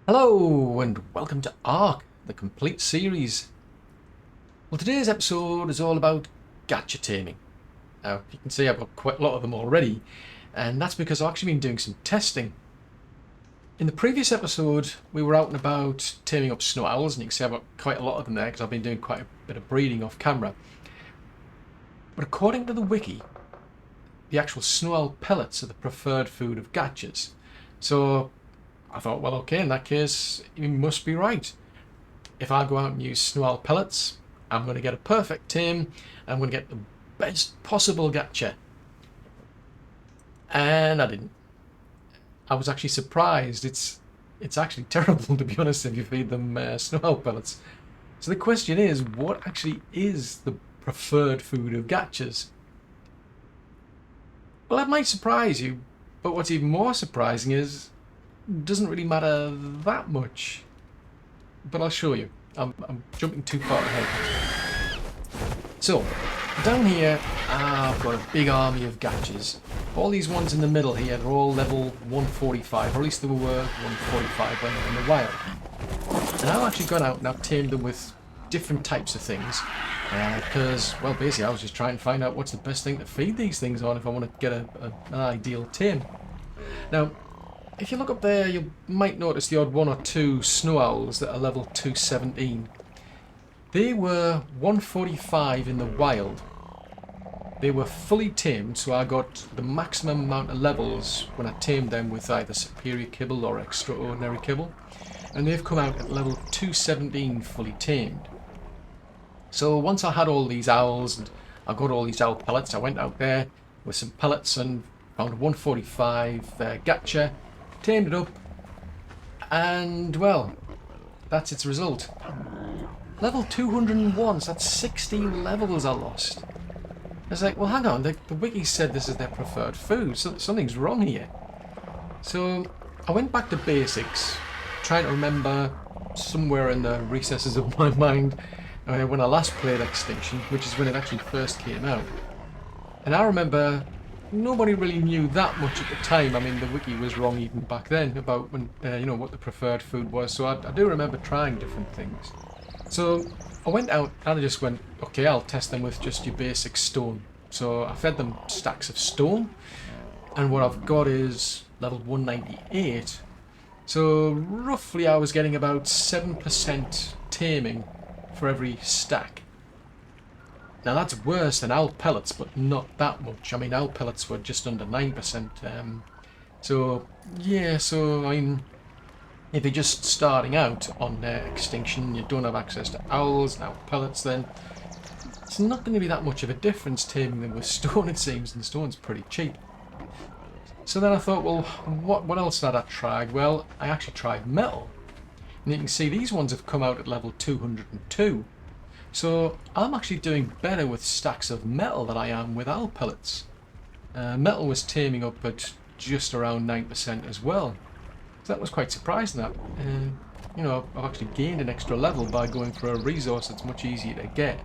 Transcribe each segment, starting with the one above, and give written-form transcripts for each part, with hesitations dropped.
Hello and welcome to ARK, the complete series. Well, today's episode is all about gacha taming. Now, you can see I've got quite a lot of them already, and that's because I've actually been doing some testing. In the previous episode, we were out and about taming up snow owls, and you can see I've got quite a lot of them there because I've been doing quite a bit of breeding off camera. But according to the wiki, the actual snow owl pellets are the preferred food of gachas. So I thought, well, okay, in that case, you must be right. If I go out and use snow owl pellets, I'm going to get a perfect tame. I'm going to get the best possible gacha. And I didn't. I was actually surprised. It's actually terrible, to be honest, if you feed them snow owl pellets. So the question is, what actually is the preferred food of gachas? Well, that might surprise you, but what's even more surprising is it doesn't really matter that much. But I'll show you. I'm jumping too far ahead. So, down here, I've got a big army of gachas. All these ones in the middle here are all level 145, or at least they were 145 when they were in the wild. And I've actually gone out and I've tamed them with different types of things. Because, well, basically I was just trying to find out what's the best thing to feed these things on if I want to get an ideal tame. Now, if you look up there, you might notice the odd one or two snow owls that are level 217. They were 145 in the wild. They were fully tamed, so I got the maximum amount of levels when I tamed them with either superior kibble or extraordinary kibble. And they've come out at level 217 fully tamed. So once I had all these owls and I got all these owl pellets, I went out there with some pellets and found a 145 gacha, tamed it up, and well, that's its result. Level 201, so that's 60 levels I lost. I was like, well, hang on, the wiki said this is their preferred food, so something's wrong here. So I went back to basics, trying to remember somewhere in the recesses of my mind when I last played Extinction, which is when it actually first came out. And I remember nobody really knew that much at the time. I mean, the wiki was wrong even back then about when what the preferred food was. So I do remember trying different things. So I went out and I just went, okay, I'll test them with just your basic stone. So I fed them stacks of stone, and what I've got is level 198. So roughly I was getting about 7% taming for every stack. Now that's worse than owl pellets, but not that much. I mean, owl pellets were just under 9%. So yeah, so I mean, if you're just starting out on Extinction, you don't have access to owls and owl pellets, then it's not going to be that much of a difference taming them with stone, it seems, and stone's pretty cheap. So then I thought, well, what else had I tried? Well, I actually tried metal. And you can see these ones have come out at level 202. So I'm actually doing better with stacks of metal than I am with owl pellets. Metal was taming up at just around 9% as well. So that was quite surprising that. I've actually gained an extra level by going for a resource that's much easier to get.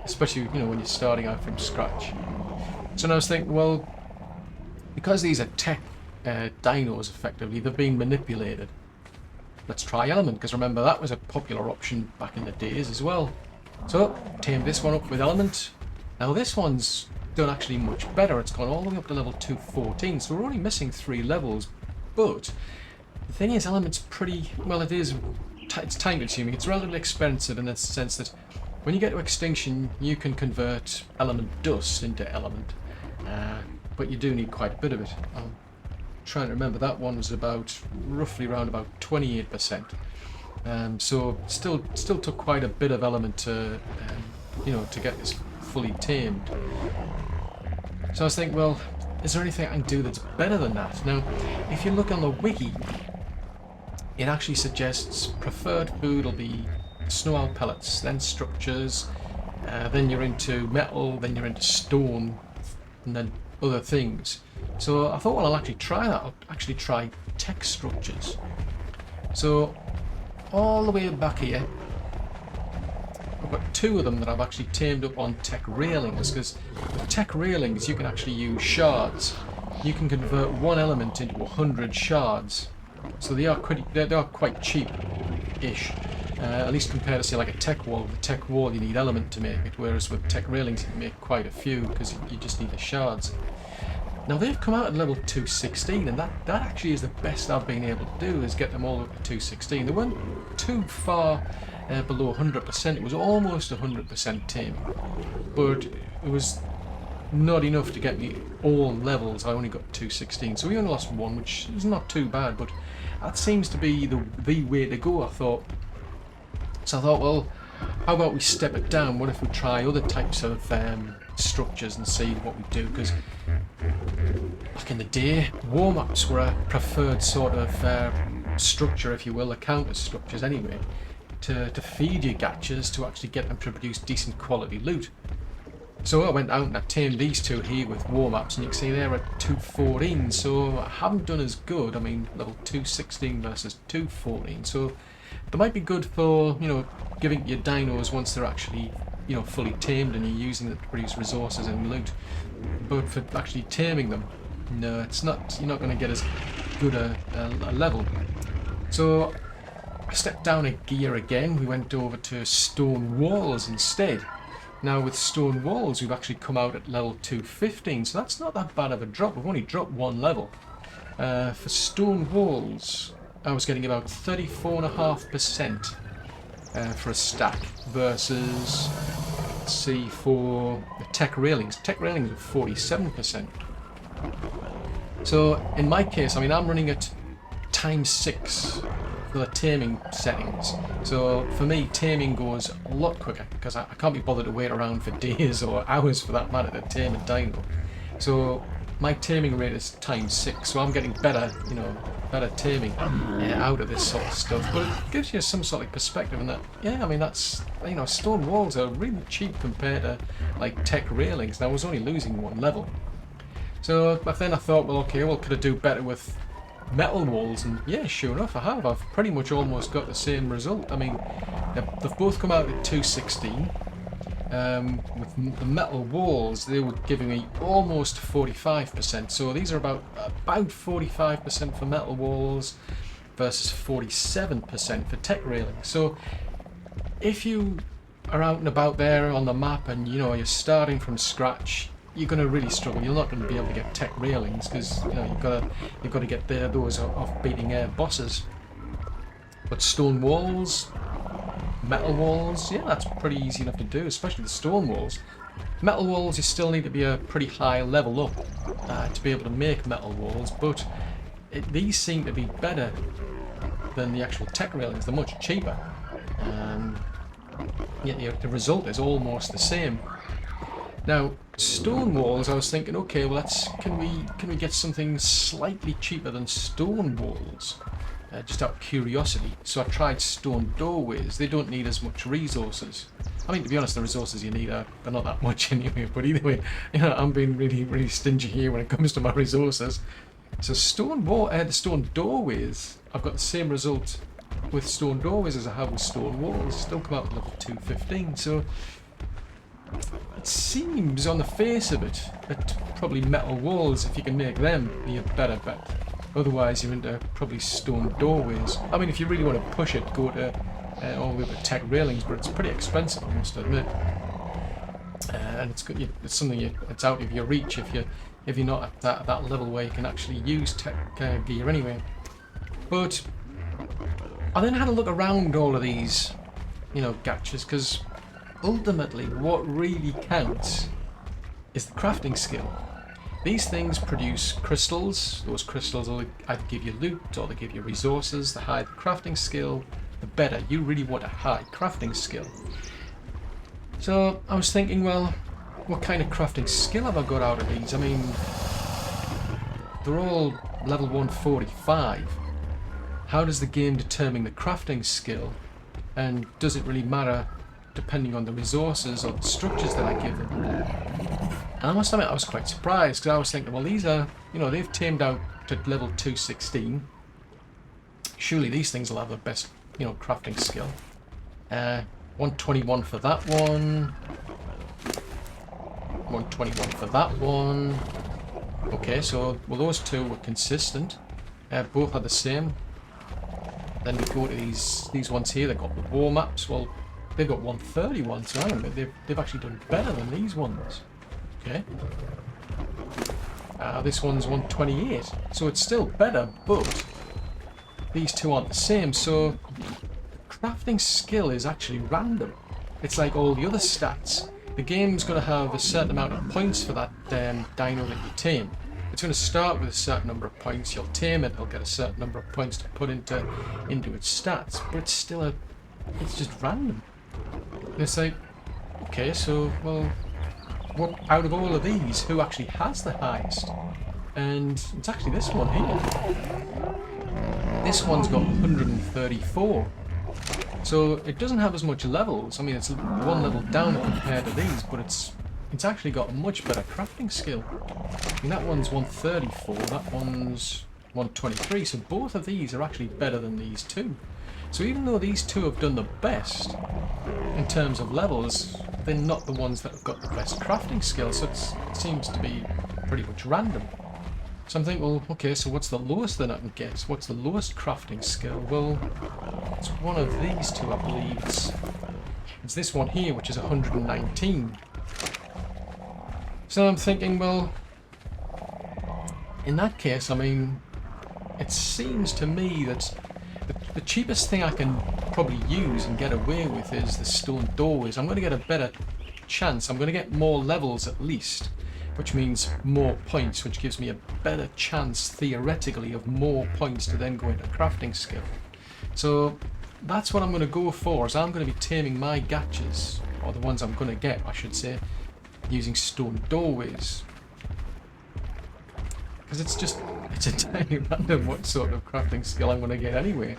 Especially, when you're starting out from scratch. So now I was thinking, well, because these are tech dinos effectively, they've been manipulated. Let's try element, because remember that was a popular option back in the days as well. So, tamed this one up with element. Now this one's done actually much better. It's gone all the way up to level 214, so we're only missing 3 levels. But the thing is, element's pretty, well, it's time consuming. It's relatively expensive in the sense that when you get to Extinction, you can convert element dust into element. But you do need quite a bit of it. I'm trying to remember, that one was roughly around about 28%. So still took quite a bit of element to get this fully tamed. So I was thinking, well, is there anything I can do that's better than that? Now, if you look on the wiki, it actually suggests preferred food will be snow owl pellets, then structures, then you're into metal, then you're into stone, and then other things. So I thought, well, I'll actually try that. I'll actually try tech structures. So all the way back here, I've got 2 of them that I've actually tamed up on tech railings, because with tech railings you can actually use shards. You can convert one element into 100 shards. So they are quite cheap-ish. At least compared to, say, like a tech wall. With a tech wall, you need element to make it, whereas with tech railings, you can make quite a few because you just need the shards. Now, they've come out at level 216, and that actually is the best I've been able to do, is get them all up to 216. They weren't too far below 100%. It was almost 100% tame, but it was not enough to get me all levels. I only got 216, so we only lost one, which is not too bad, but that seems to be the way to go, I thought. So I thought, well, how about we step it down? What if we try other types of structures and see what we do? Because back in the day, warm-ups were a preferred sort of structure, if you will, a counter structures anyway, to feed your gachas to actually get them to produce decent quality loot. So I went out and I tamed these two here with warm-ups, and you can see they're at 214, so I haven't done as good. I mean, level 216 versus 214, so they might be good for, you know, giving your dinos once they're actually, you know, fully tamed and you're using them to produce resources and loot. But for actually taming them, no, it's not. You're not going to get as good a level. So I stepped down a gear again. We went over to stone walls instead. Now with stone walls, we've actually come out at level 215, so that's not that bad of a drop. We've only dropped one level. For stone walls, I was getting about 34.5% for a stack versus, let's see, for the tech railings. Tech railings are 47%. So in my case, I mean, I'm running at ×6 for the taming settings. So for me, taming goes a lot quicker because I can't be bothered to wait around for days or hours for that matter to tame a dino. So my taming rate is ×6, so I'm getting better, you know, better taming out of this sort of stuff. But it gives you some sort of perspective in that, yeah, I mean, that's, you know, stone walls are really cheap compared to like tech railings. Now I was only losing one level. So but then I thought, well, okay, well, could I do better with metal walls? And yeah, sure enough, I have. I've pretty much almost got the same result. I mean, they've both come out at 216. With the metal walls, they were giving me almost 45%. So these are about 45% for metal walls versus 47% for tech railings. So if you are out and about there on the map and, you know, you're starting from scratch, you're going to really struggle. You're not going to be able to get tech railings because, you know, you've got to get those off beating bosses. But stone walls, metal walls, yeah, that's pretty easy enough to do, especially the stone walls. Metal walls, you still need to be a pretty high level up to be able to make metal walls, but these seem to be better than the actual tech railings. They're much cheaper. Yet the result is almost the same. Now, stone walls, I was thinking, okay, well, can we get something slightly cheaper than stone walls? Just out of curiosity. So I tried stone doorways. They don't need as much resources. I mean, to be honest, the resources you need they're not that much anyway. But either way, you know, I'm being really, really stingy here when it comes to my resources. So the stone doorways, I've got the same result with stone doorways as I have with stone walls. Still come out at level 215. So it seems on the face of it that probably metal walls, if you can make them, be a better bet. Otherwise, you're into probably stone doorways. I mean, if you really want to push it, go to all the way to tech railings, but it's pretty expensive, I must admit. And it's good. It's something it's out of your reach if you're not at that level where you can actually use tech gear anyway. But I then had a look around all of these, you know, gachas, because ultimately, what really counts is the crafting skill. These things produce crystals. Those crystals will either give you loot or they give you resources. The higher the crafting skill, the better. You really want a high crafting skill. So I was thinking, well, what kind of crafting skill have I got out of these? I mean, they're all level 145. How does the game determine the crafting skill? And does it really matter depending on the resources or the structures that I give them? And I must admit, I was quite surprised because I was thinking, well, these are, you know, they've tamed out to level 216. Surely these things will have the best, you know, crafting skill. 121 for that one. 121 for that one. Okay, so, well, those two were consistent. Both are the same. Then we go to these ones here. They've got the war maps. Well, they've got 131, so hang on a minute, they've actually done better than these ones. Okay. This one's 128, so it's still better, but these two aren't the same. So crafting skill is actually random. It's like all the other stats. The game's going to have a certain amount of points for that dino that you tame. It's going to start with a certain number of points. You'll tame it, it'll get a certain number of points to put into its stats, but it's still it's just random. And it's like, okay, so, well, what out of all of these, who actually has the highest? And it's actually this one here. This one's got 134. So it doesn't have as much levels. I mean, it's one level down compared to these, but it's actually got a much better crafting skill. I mean, that one's 134, that one's 123, so both of these are actually better than these two. So even though these two have done the best in terms of levels, they're not the ones that have got the best crafting skill, so it seems to be pretty much random. So I'm thinking, well, okay, so what's the lowest then I can get? What's the lowest crafting skill? Well, it's one of these two, I believe. It's this one here, which is 119. So I'm thinking, well, in that case, I mean, it seems to me that the cheapest thing I can probably use and get away with is the stone doorways. I'm going to get a better chance. I'm going to get more levels at least, which means more points, which gives me a better chance, theoretically, of more points to then go into crafting skill. So that's what I'm going to go for, is I'm going to be taming my gachas, or the ones I'm going to get, I should say, using stone doorways. Because it's a tiny random what sort of crafting skill I'm going to get anyway.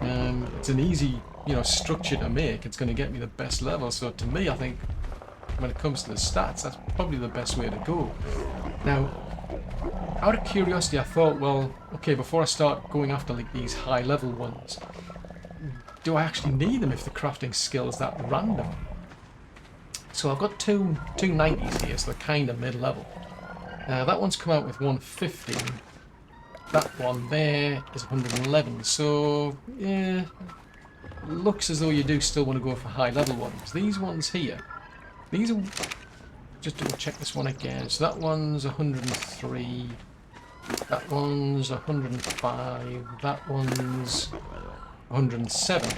It's an easy, structure to make. It's going to get me the best level. So to me, I think when it comes to the stats, that's probably the best way to go. Now, out of curiosity, I thought, well, okay, before I start going after like these high level ones, do I actually need them if the crafting skill is that random? So I've got two 90s here, so they're kind of mid-level. That one's come out with 150. That one there is 111. So, yeah, looks as though you do still want to go for high-level ones. These ones here, these are... Just double check this one again. So that one's 103. That one's 105. That one's 107.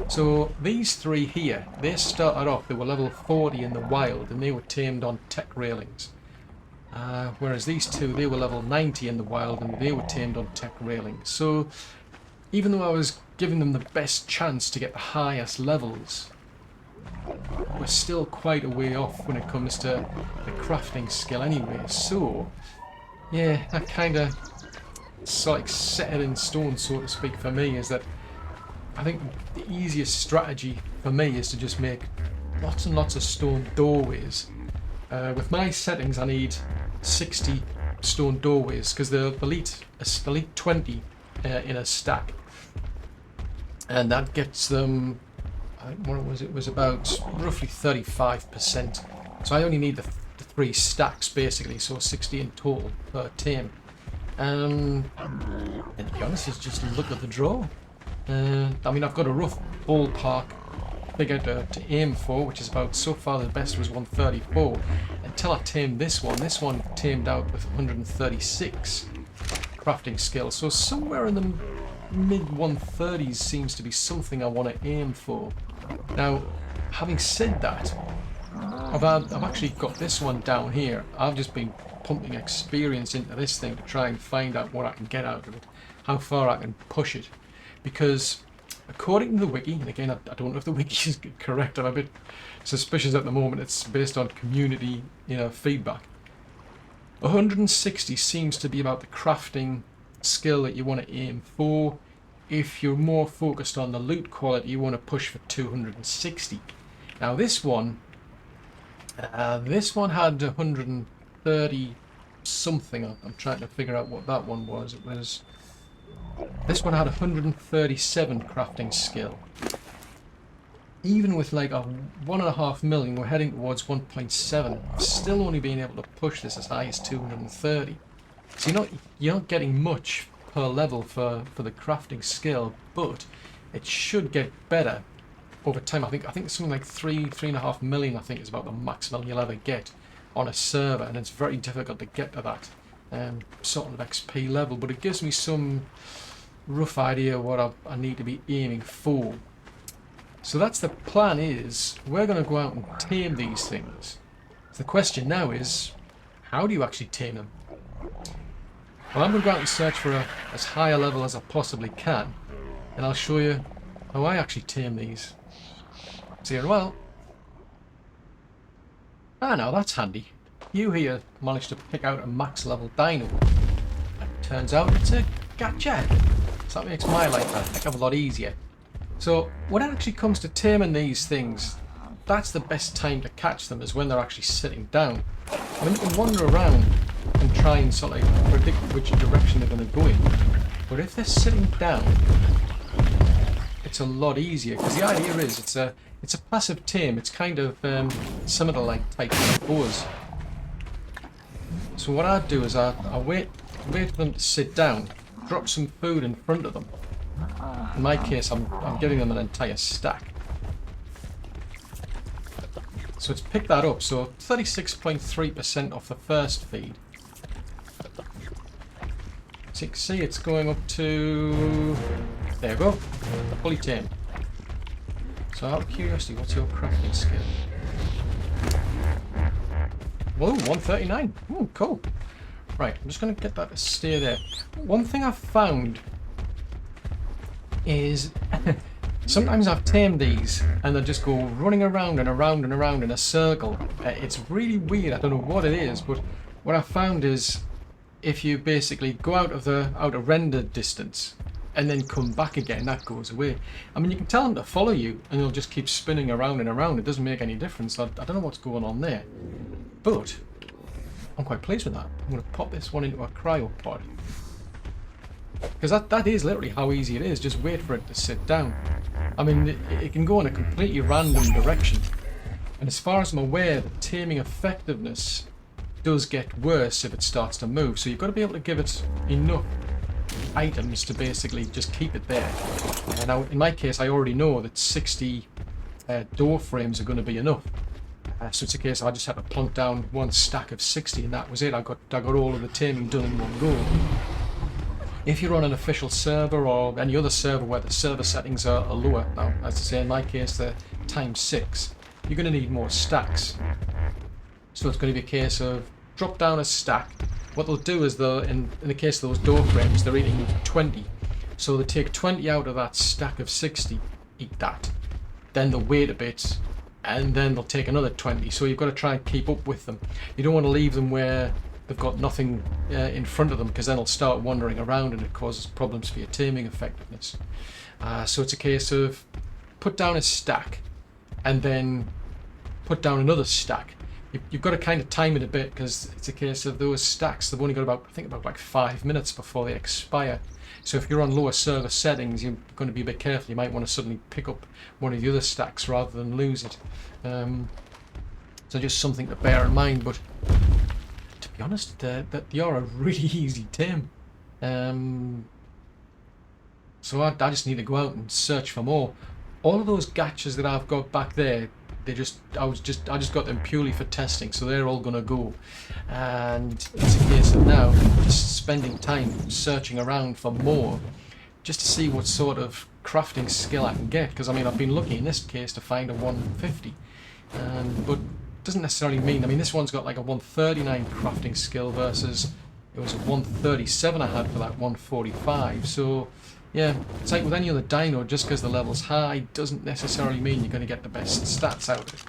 So these three here, they started off, they were level 40 in the wild and they were tamed on tech railings. Whereas these two, they were level 90 in the wild and they were tamed on tech railings. So even though I was giving them the best chance to get the highest levels, we're still quite a way off when it comes to the crafting skill anyway. So yeah, that kind of like set it in stone, so to speak, for me, is that I think the easiest strategy for me is to just make lots and lots of stone doorways. With my settings, I need 60 stone doorways because they're elite 20 in a stack, and that gets them. What was it? Was about roughly 35%. So I only need the 3 stacks basically, so 60 in total per tame. And to be honest, it's just look at the draw. I mean, I've got a rough ballpark figure to aim for, which is about, so far the best was 134. Until I tamed this one tamed out with 136 crafting skill. So somewhere in the mid 130s seems to be something I want to aim for. Now, having said that, I've actually got this one down here. I've just been pumping experience into this thing to try and find out what I can get out of it, how far I can push it. Because according to the wiki, and again, I don't know if the wiki is correct, I'm a bit suspicious at the moment, it's based on community feedback. 160 seems to be about the crafting skill that you want to aim for. If you're more focused on the loot quality, you want to push for 260. Now this one had 130 something. I'm trying to figure out what that one was. This one had 137 crafting skill. Even with like a 1.5 million, we're heading towards 1.7. Still only being able to push this as high as 230. So you're not getting much per level for the crafting skill, but it should get better over time. I think something like 3.5 million, I think, is about the maximum you'll ever get on a server, and it's very difficult to get to that sort of XP level, but it gives me some rough idea what I need to be aiming for. So that's the plan. Is we're going to go out and tame these things. So the question now is, how do you actually tame them? Well, I'm going to go out and search for as high a level as I possibly can, and I'll show you how I actually tame these. See you well. Ah, now that's handy. You here managed to pick out a max level dino. It turns out it's a gacha. So that makes my life a heck of a lot easier. So when it actually comes to taming these things, that's the best time to catch them, is when they're actually sitting down. I mean, you can wander around and try and sort of like predict which direction they're going to go in. But if they're sitting down, it's a lot easier, because the idea is it's a passive tame. It's kind of similar like type of boas. So what I do is I wait for them to sit down, drop some food in front of them. In my case, I'm giving them an entire stack. So it's picked that up. So 36.3% off the first feed. So you can see it's going up to... There you go. Fully tamed. So out of curiosity, what's your crafting skill? Whoa, 139. Ooh, cool. Right, I'm just going to get that to stay there. One thing I've found is sometimes I've tamed these and they just go running around and around and around in a circle. It's really weird. I don't know what it is, but what I found is if you basically go out of render distance and then come back again, that goes away. I mean, you can tell them to follow you and they'll just keep spinning around and around. It doesn't make any difference. I don't know what's going on there, but I'm quite pleased with that. I'm going to pop this one into a cryopod, because that is literally how easy it is. Just wait for it to sit down. I mean, it can go in a completely random direction, and as far as I'm aware, the taming effectiveness does get worse if it starts to move. So you've got to be able to give it enough items to basically just keep it there. And now, in my case, I already know that 60 door frames are going to be enough. So it's a case I just had to plunk down one stack of 60, and that was it. I got all of the taming done in one go. If you're on an official server or any other server where the server settings are lower, now as I say, in my case they're ×6, you're going to need more stacks. So it's going to be a case of drop down a stack. What they'll do is in the case of those door frames, they're eating 20. So they take 20 out of that stack of 60, eat that. Then they'll wait a bit, and then they'll take another 20. So you've got to try and keep up with them. You don't want to leave them where they've got nothing in front of them, because then they'll start wandering around and it causes problems for your taming effectiveness. So it's a case of put down a stack and then put down another stack. You've got to kind of time it a bit, because it's a case of those stacks, they've only got about like 5 minutes before they expire. So if you're on lower server settings, you're going to be a bit careful. You might want to suddenly pick up one of the other stacks rather than lose it. So just something to bear in mind. But to be honest, they are a really easy tame. So I just need to go out and search for more. All of those gachas that I've got back there, I just got them purely for testing, so they're all gonna go. And it's a case of now just spending time searching around for more, just to see what sort of crafting skill I can get. Because I mean, I've been lucky in this case to find a 150, but doesn't necessarily mean. I mean, this one's got like a 139 crafting skill versus it was a 137 I had for that 145. So yeah, it's like with any other dino, just because the level's high doesn't necessarily mean you're going to get the best stats out of it.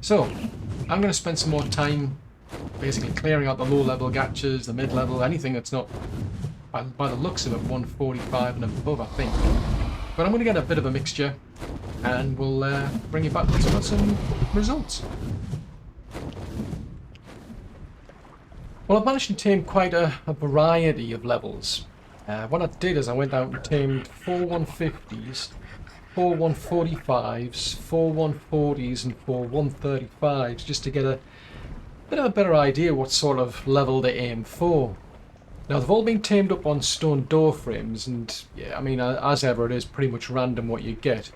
So I'm going to spend some more time basically clearing out the low level gachas, the mid level, anything that's not, by the looks of it, 145 and above, I think. But I'm going to get a bit of a mixture, and we'll bring you back with some results. Well, I've managed to tame quite a variety of levels. What I did is I went out and tamed 4 150s, 4 145s, 4 140s and 4 135s, just to get a bit of a better idea what sort of level to aim for. Now they've all been tamed up on stone door frames, and yeah, I mean, as ever, it is pretty much random what you get.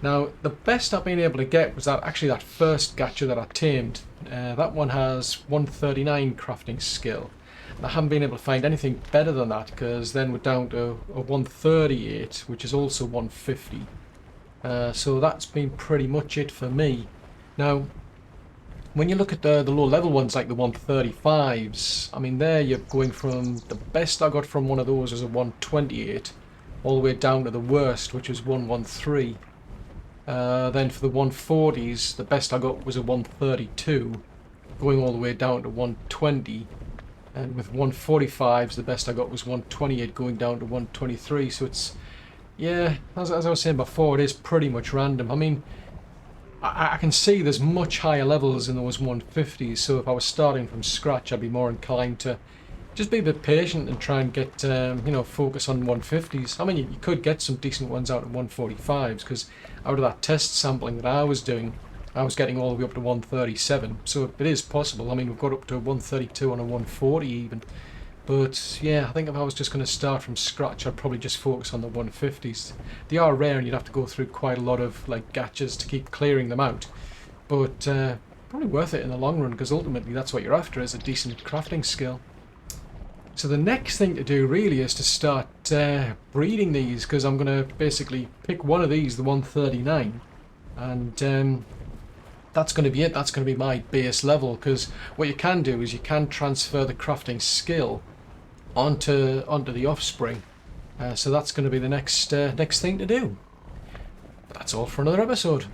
Now the best I've been able to get was that first gacha that I tamed. That one has 139 crafting skill. And I haven't been able to find anything better than that, because then we're down to a 138, which is also 150. So that's been pretty much it for me. Now, when you look at the low level ones like the 135s, I mean there you're going from, the best I got from one of those was a 128, all the way down to the worst, which was 113. Then for the 140s, the best I got was a 132, going all the way down to 120. And with 145s, the best I got was 128, going down to 123. So it's, yeah, as I was saying before, it is pretty much random. I mean, I can see there's much higher levels in those 150s, so if I was starting from scratch, I'd be more inclined to just be a bit patient and try and get, you know, focus on 150s. I mean, you could get some decent ones out of 145s, because out of that test sampling that I was doing, I was getting all the way up to 137, so it is possible. I mean, we've got up to 132 and a 140 even. But yeah, I think if I was just going to start from scratch, I'd probably just focus on the 150s. They are rare and you'd have to go through quite a lot of like gachas to keep clearing them out. But probably worth it in the long run, because ultimately that's what you're after, is a decent crafting skill. So the next thing to do really is to start breeding these, because I'm going to basically pick one of these, the 139, and that's going to be it. That's going to be my base level, because what you can do is you can transfer the crafting skill onto the offspring. So that's going to be the next thing to do. But that's all for another episode.